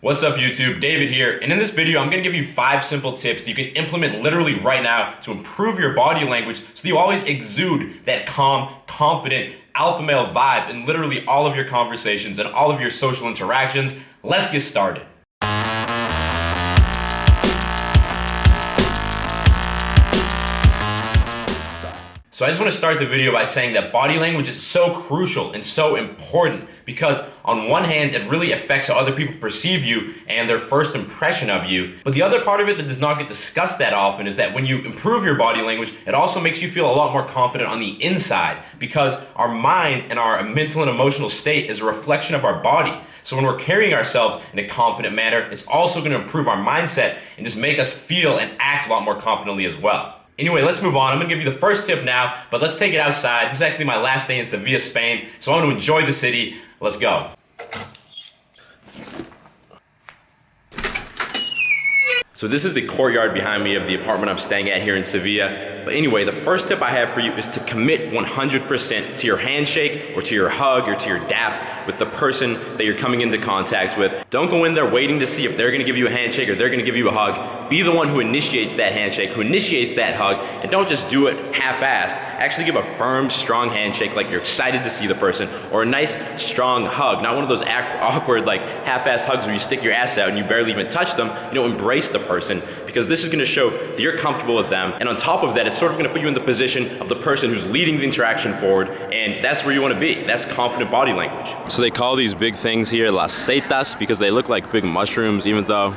What's up YouTube, David here, and in this video I'm going to give you 5 simple tips that you can implement literally right now to improve your body language so that you always exude that calm, confident, alpha male vibe in literally all of your conversations and all of your social interactions. Let's get started. So I just want to start the video by saying that body language is so crucial and so important because on one hand, it really affects how other people perceive you and their first impression of you. But the other part of it that does not get discussed that often is that when you improve your body language, it also makes you feel a lot more confident on the inside because our mind and our mental and emotional state is a reflection of our body. So when we're carrying ourselves in a confident manner, it's also going to improve our mindset and just make us feel and act a lot more confidently as well. Anyway, let's move on. I'm gonna give you the first tip now, but let's take it outside. This is actually my last day in Sevilla, Spain, so I want to enjoy the city. Let's go. So this is the courtyard behind me of the apartment I'm staying at here in Sevilla. But anyway, the first tip I have for you is to commit 100% to your handshake or to your hug or to your dap with the person that you're coming into contact with. Don't go in there waiting to see if they're gonna give you a handshake or they're gonna give you a hug. Be the one who initiates that handshake, who initiates that hug, and don't just do it half-assed. Actually give a firm, strong handshake like you're excited to see the person, or a nice, strong hug. Not one of those awkward, like half-assed hugs where you stick your ass out and you barely even touch them. Embrace the person, because this is going to show that you're comfortable with them, and on top of that, it's sort of going to put you in the position of the person who's leading the interaction forward, and that's where you want to be. That's confident body language. So they call these big things here las setas because they look like big mushrooms, even though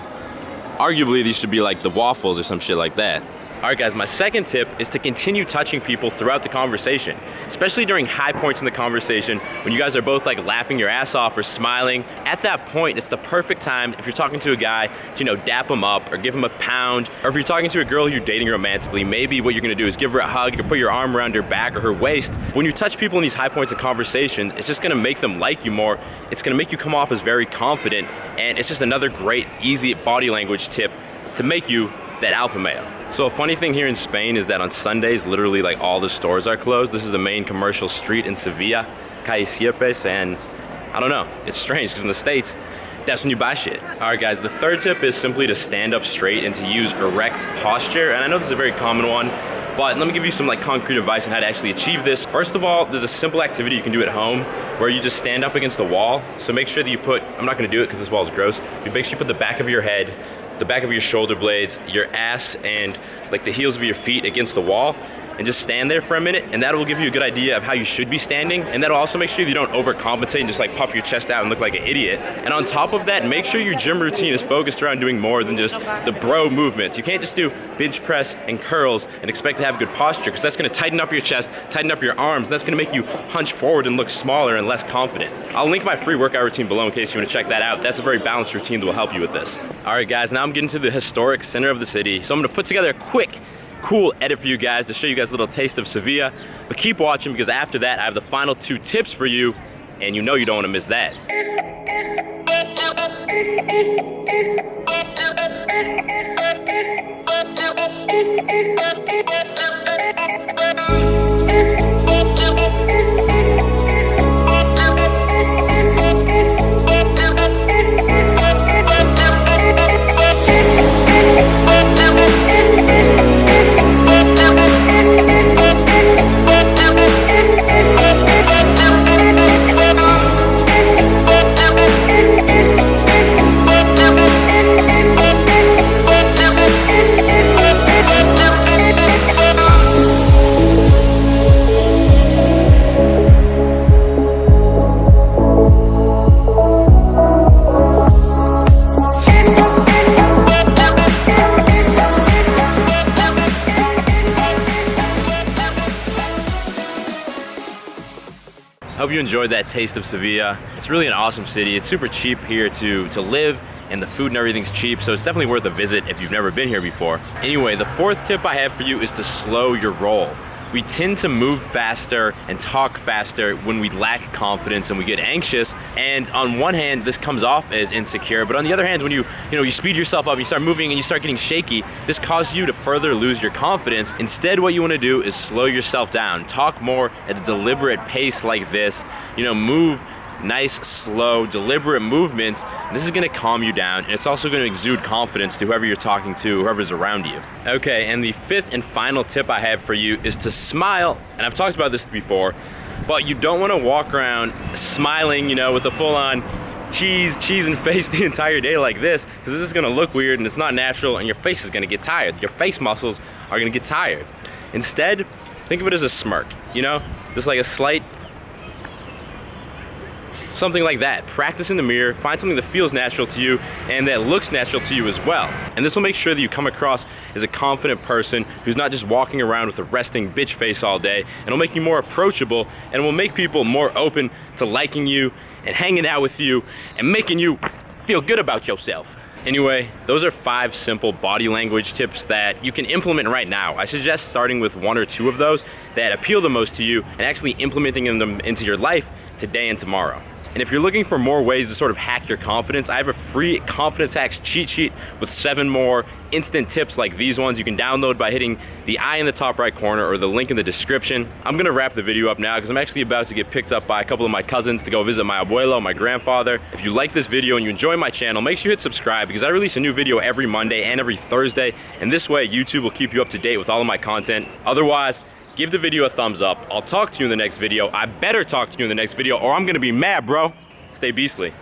arguably these should be like the waffles or some shit like that. Alright guys, my second tip is to continue touching people throughout the conversation, especially during high points in the conversation when you guys are both like laughing your ass off or smiling. At that point, it's the perfect time if you're talking to a guy to, dap him up or give him a pound, or if you're talking to a girl you're dating romantically, maybe what you're gonna do is give her a hug, you can put your arm around her back or her waist. When you touch people in these high points of conversation, it's just gonna make them like you more, it's gonna make you come off as very confident, and it's just another great, easy body language tip to make you that alpha male. So a funny thing here in Spain is that on Sundays, literally like all the stores are closed. This is the main commercial street in Sevilla, Calle Sierpes, and I don't know, it's strange because in the States, that's when you buy shit. All right guys, the third tip is simply to stand up straight and to use erect posture. And I know this is a very common one, but let me give you some concrete advice on how to actually achieve this. First of all, there's a simple activity you can do at home where you just stand up against the wall. So make sure that you put, I'm not gonna do it because this wall is gross, but make sure you put the back of your head, the back of your shoulder blades, your ass, and the heels of your feet against the wall, and just stand there for a minute, and that will give you a good idea of how you should be standing, and that'll also make sure you don't overcompensate and just puff your chest out and look like an idiot. And on top of that, make sure your gym routine is focused around doing more than just the bro movements. You can't just do bench press and curls and expect to have good posture, because that's going to tighten up your chest, tighten up your arms, and that's going to make you hunch forward and look smaller and less confident. I'll link my free workout routine below in case you want to check that out. That's a very balanced routine that will help you with this. Alright guys, now I'm getting to the historic center of the city, so I'm going to put together a quick, cool edit for you guys to show you guys a little taste of Sevilla, but keep watching because after that I have the final 2 tips for you, and you don't want to miss that. Hope you enjoyed that taste of Sevilla. It's really an awesome city. It's super cheap here to live, and the food and everything's cheap, so it's definitely worth a visit if you've never been here before. Anyway, the 4th tip I have for you is to slow your roll. We tend to move faster and talk faster when we lack confidence and we get anxious. And on one hand, this comes off as insecure, but on the other hand, when you speed yourself up, you start moving and you start getting shaky, this causes you to further lose your confidence. Instead, what you want to do is slow yourself down. Talk more at a deliberate pace like this. Move nice, slow, deliberate movements. And this is gonna calm you down, and it's also gonna exude confidence to whoever you're talking to, whoever's around you. Okay, and the fifth and final tip I have for you is to smile. And I've talked about this before, but you don't wanna walk around smiling, you know, with a full-on cheese and face the entire day like this, because this is gonna look weird and it's not natural, and your face is gonna get tired. Your face muscles are gonna get tired. Instead, think of it as a smirk, you know? Just like a slight, something like that. Practice in the mirror, find something that feels natural to you and that looks natural to you as well. And this will make sure that you come across as a confident person who's not just walking around with a resting bitch face all day, and it'll make you more approachable, and it will make people more open to liking you and hanging out with you and making you feel good about yourself. Anyway, those are 5 simple body language tips that you can implement right now. I suggest starting with 1 or 2 of those that appeal the most to you and actually implementing them into your life today and tomorrow. And if you're looking for more ways to sort of hack your confidence, I have a free confidence hacks cheat sheet with 7 more instant tips like these ones you can download by hitting the I in the top right corner or the link in the description. I'm gonna wrap the video up now because I'm actually about to get picked up by a couple of my cousins to go visit my abuelo, my grandfather. If you like this video and you enjoy my channel, make sure you hit subscribe because I release a new video every Monday and every Thursday. And this way, YouTube will keep you up to date with all of my content. Otherwise, give the video a thumbs up. I'll talk to you in the next video. I better talk to you in the next video or I'm gonna be mad, bro. Stay beastly.